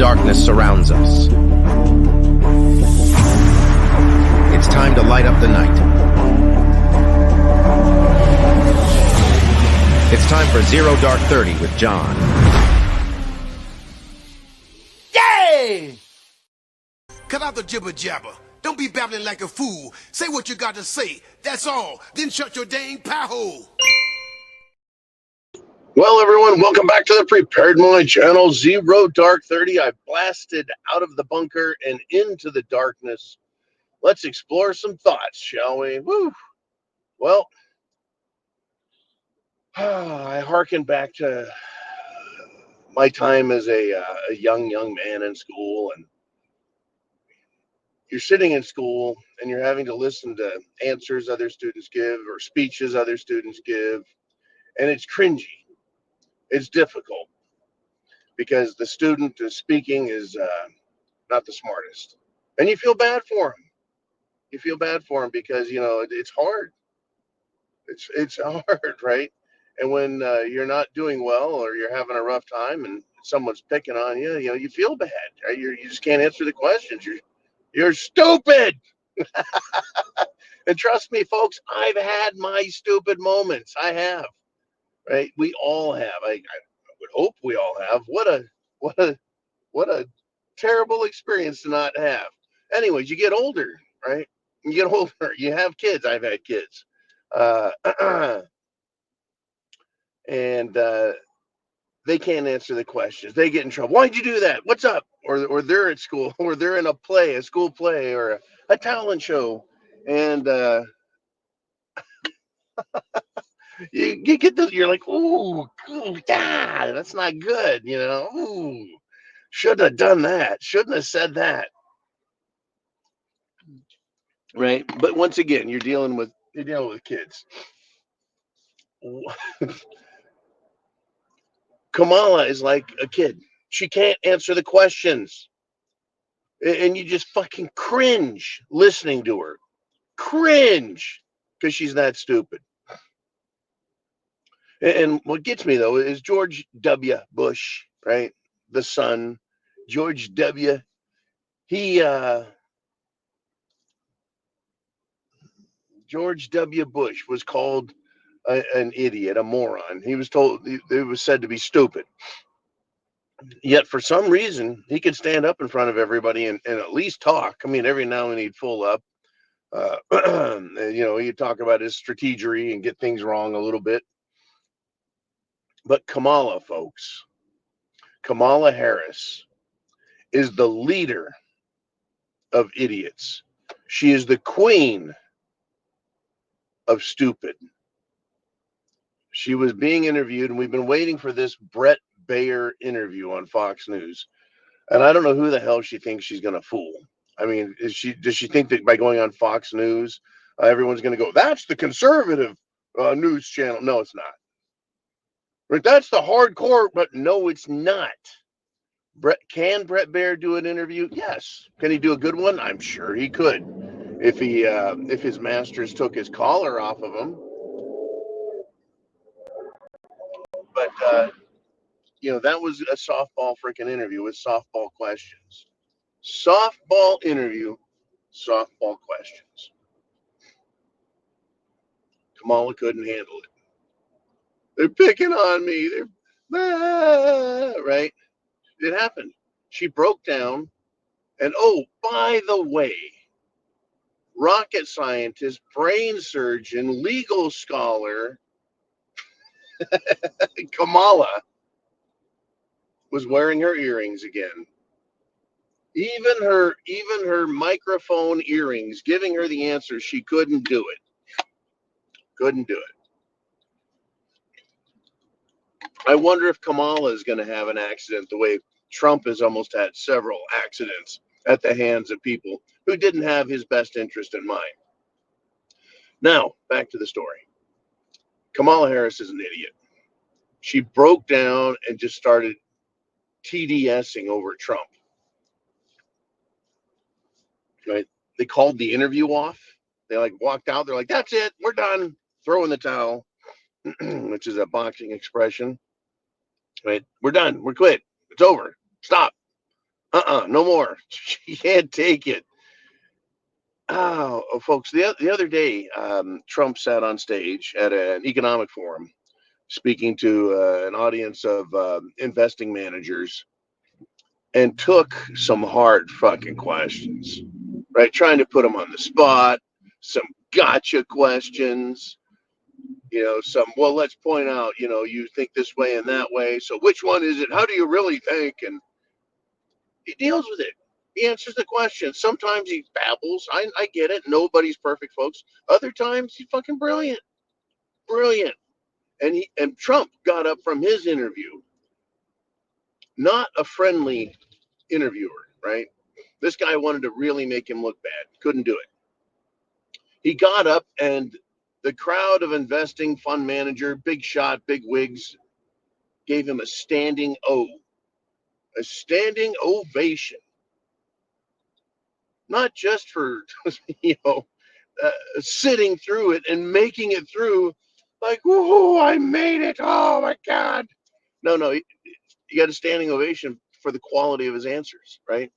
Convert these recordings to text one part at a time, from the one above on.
darkness surrounds us. It's time to light up the night. It's time for Zero Dark 30 with John. Yay! Cut out the jibber jabber. Don't be babbling like a fool. Say what you got to say. That's all. Then shut your dang pie hole. Well, everyone, welcome back to the Prepared Mind channel, Zero Dark 30. I blasted out of the bunker and into the darkness. Let's explore some thoughts, shall we? Woo! Well, I hearken back to my time as a young man in school, and you're sitting in school and you're having to listen to answers other students give or speeches other students give, and it's cringy. It's difficult because the student is speaking is not the smartest, and you feel bad for him. You feel bad for him because it's hard. It's hard, right? And when you're not doing well or you're having a rough time and someone's picking on you, you feel bad. Right? You just can't answer the questions. You're stupid. And trust me, folks, I've had my stupid moments. I have. Right? We all have. I would hope we all have. What a terrible experience to not have. Anyways, you get older, right? You get older. You have kids. I've had kids, and they can't answer the questions. They get in trouble. Why'd you do that? What's up? Or they're at school, or they're in a school play, or a talent show, and you get this. You're like, ooh, God, that's not good. Ooh, shouldn't have done that. Shouldn't have said that. Right. But once again, you're dealing with kids. Kamala is like a kid. She can't answer the questions. And you just fucking cringe listening to her. Cringe because she's that stupid. And what gets me, though, is George W. Bush, right? The son, George W. George W. Bush was called an idiot, a moron. He was told, it was said to be stupid. Yet for some reason, he could stand up in front of everybody and at least talk. I mean, every now and then he'd full up. He'd talk about his strategery and get things wrong a little bit. But Kamala, folks, Kamala Harris is the leader of idiots. She is the queen of stupid. She was being interviewed, and we've been waiting for this Brett Baer interview on Fox News. And I don't know who the hell she thinks she's going to fool. I mean, does she think that by going on Fox News, everyone's going to go, that's the conservative news channel? No, it's not. Right? That's the hardcore, but no, it's not. Can Brett Baer do an interview? Yes. Can he do a good one? I'm sure he could. If his masters took his collar off of him. But that was a softball freaking interview with softball questions. Softball interview, softball questions. Kamala couldn't handle it. They're picking on me. They're right. It happened. She broke down. And oh, by the way, rocket scientist, brain surgeon, legal scholar, Kamala was wearing her earrings again. Even her microphone earrings, giving her the answer, she couldn't do it. Couldn't do it. I wonder if Kamala is going to have an accident the way Trump has almost had several accidents at the hands of people who didn't have his best interest in mind. Now, back to the story. Kamala Harris is an idiot. She broke down and just started TDSing over Trump. Right? They called the interview off. They walked out. They're like, that's it. We're done. Throw in the towel, which is a boxing expression. Right? We're done. We're quit. It's over. Stop. No more. She can't take it. Folks, the other day, Trump sat on stage at an economic forum speaking to an audience of investing managers and took some hard fucking questions, right? Trying to put them on the spot, some gotcha questions, some, well, let's point out, you think this way and that way. So which one is it? How do you really think? And he deals with it. He answers the question. Sometimes he babbles. I get it. Nobody's perfect, folks. Other times he's fucking brilliant. Brilliant. And Trump got up from his interview, not a friendly interviewer, right? This guy wanted to really make him look bad. Couldn't do it. He got up and the crowd of investing fund manager, big shot, big wigs, gave him a standing ovation. Not just for, sitting through it and making it through like, woohoo, I made it. Oh my God. No, he got a standing ovation for the quality of his answers, right?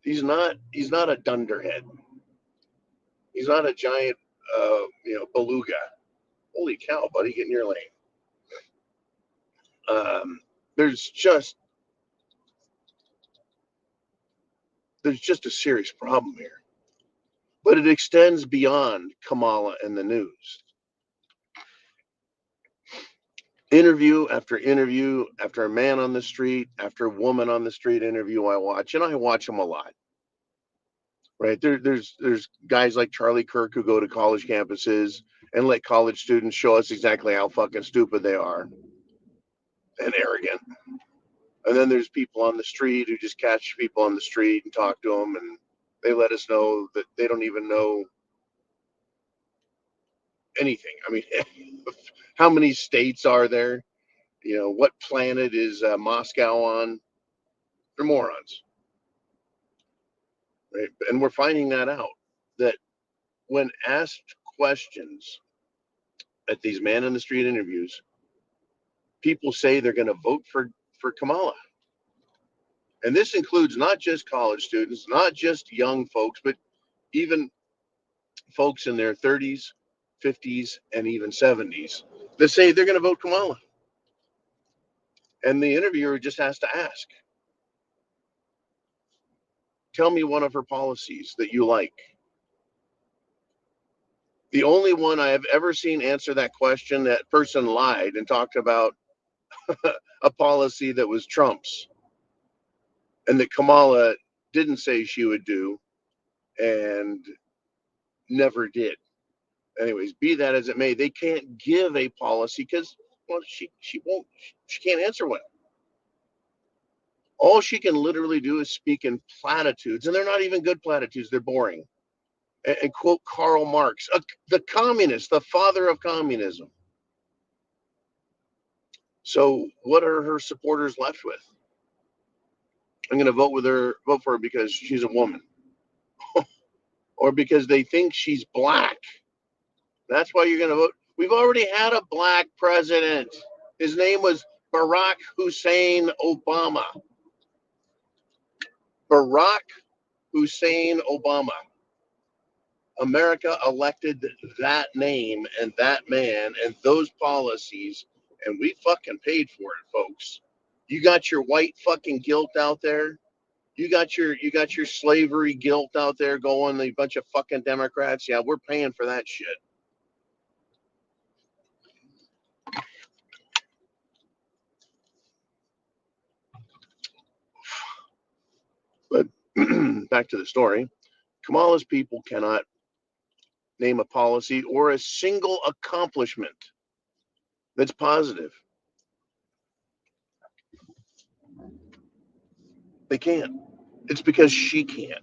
He's not a dunderhead. He's not a giant, beluga. Holy cow, buddy, get in your lane. There's just a serious problem here, but it extends beyond Kamala and the news. Interview after interview, after a man on the street, after a woman on the street interview, I watch, and I watch them a lot. Right there's guys like Charlie Kirk who go to college campuses and let college students show us exactly how fucking stupid they are and arrogant. And then there's people on the street who just catch people on the street and talk to them, and they let us know that they don't even know anything. I mean, how many states are there? What planet is Moscow on? They're morons, right? And we're finding that out, that when asked questions at these man in the street interviews, people say they're going to vote for Kamala. And this includes not just college students, not just young folks, but even folks in their 30s, 50s, and even 70s that say they're going to vote Kamala. And the interviewer just has to ask, tell me one of her policies that you like. The only one I have ever seen answer that question, that person lied and talked about a policy that was Trump's and that Kamala didn't say she would do and never did. Anyways, be that as it may, they can't give a policy because, well, she can't answer one. All she can literally do is speak in platitudes, and they're not even good platitudes. They're boring. And quote Karl Marx, the communist, the father of communism. So what are her supporters left with? I'm going to vote for her because she's a woman, or because they think she's black. That's why you're going to vote. We've already had a black president. His name was Barack Hussein Obama. Barack Hussein Obama. America elected that name and that man and those policies, and we fucking paid for it, folks. You got your white fucking guilt out there. You got your slavery guilt out there going, a bunch of fucking Democrats. Yeah, we're paying for that shit. But back to the story. Kamala's people cannot name a policy or a single accomplishment that's positive. They can't. It's because she can't.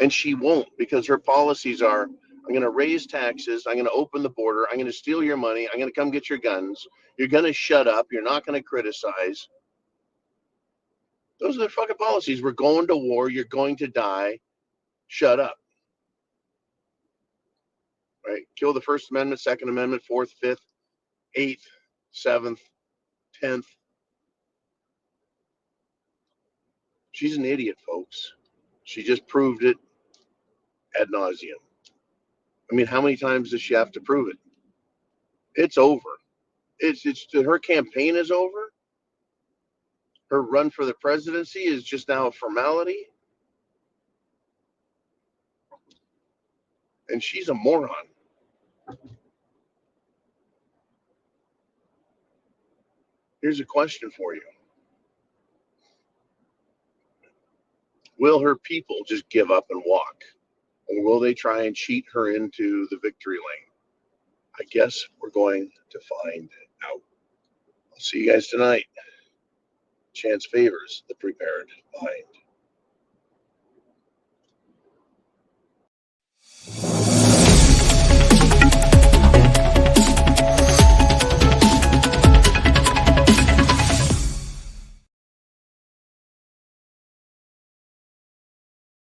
And she won't, because her policies are, I'm going to raise taxes. I'm going to open the border. I'm going to steal your money. I'm going to come get your guns. You're going to shut up. You're not going to criticize. Those are their fucking policies. We're going to war. You're going to die. Shut up. Right? Kill the First Amendment, Second Amendment, Fourth, Fifth, Eighth, Seventh, 10th. She's an idiot, folks. She just proved it ad nauseum. I mean, how many times does she have to prove it? It's over. It's her campaign is over. Her run for the presidency is just now a formality. And she's a moron. Here's a question for you. Will her people just give up and walk? Or will they try and cheat her into the victory lane? I guess we're going to find out. I'll see you guys tonight. Chance favors the prepared mind.